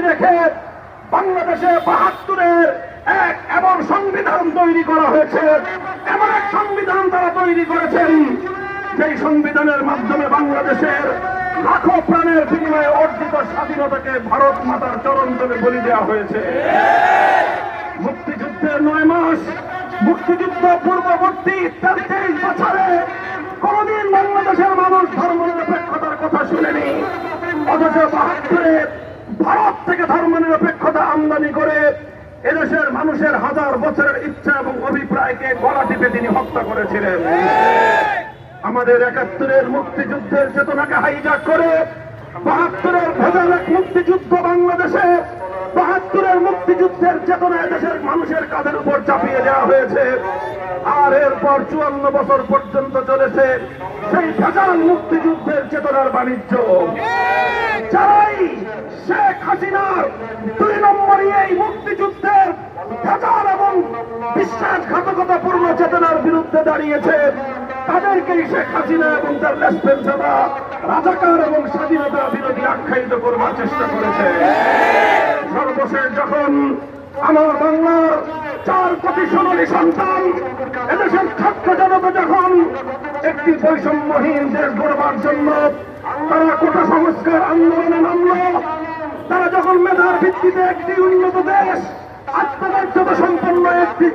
রেখে বাংলাদেশে ৭২-এর এক এমন সংবিধান তৈরি করা হয়েছে, এমন এক সংবিধান তারা তৈরি করেছেন যেই সংবিধানের মাধ্যমে বাংলাদেশের লাখো প্রাণের বিনিময়ে অর্জিত স্বাধীনতাকে ভারত মাতার চরণ তলে বলি দেওয়া হয়েছে। মুক্তিযুদ্ধের ৯ মাস, মুক্তিযুদ্ধ পূর্ববর্তী ৪৩ বছরে কোনদিন বাংলাদেশের মানুষ ধর্মনিরপেক্ষতার কথা শুনেনি, অথচ ৭২-এ ভারত থেকে ধর্মনিরপেক্ষতা আমদানি করে এদেশের মানুষের হাজার বছরের ইচ্ছা এবং অভিপ্রায়কে গলা টিপে তিনি হত্যা করেছিলেন। আমাদের ৭১-এর মুক্তিযুদ্ধের চেতনাকে হাইজ্যাক করে ৭২-এর ভেজাল এক মুক্তিযুদ্ধ বাংলাদেশে ৭২-এর মুক্তিযুদ্ধের চেতনা দেশের মানুষের কাঁধের উপর চাপিয়ে দেওয়া হয়েছে। আর এরপর ৫৪ বছর পর্যন্ত চলেছে সেই ভেজাল মুক্তিযুদ্ধের চেতনার বাণিজ্য। যারাই শেখ হাসিনার ২ নম্বরই এই মুক্তিযুদ্ধের ভেজাল এবং বিশ্বাসঘাতকতাপূর্ণ চেতনার বিরুদ্ধে দাঁড়িয়েছে, তাদেরকেই শেখ হাসিনা এবং তার লেসপেন্সারা রাজাকার এবং স্বাধীনতা বিরোধী আখ্যায়িত করবার চেষ্টা করেছে। সর্বশেষ যখন আমার বাংলার ৪ কোটি সোনালী সন্তান, এদেশের ছাত্র জনতা যখন একটি বৈষম্যহীন দেশ গড়বার জন্য তারা কোটা সংস্কার আন্দোলনে নামল, তারা যখন মেধার ভিত্তিতে একটি উন্নত দেশ, আত্মমর্যাদা সম্পন্ন একটি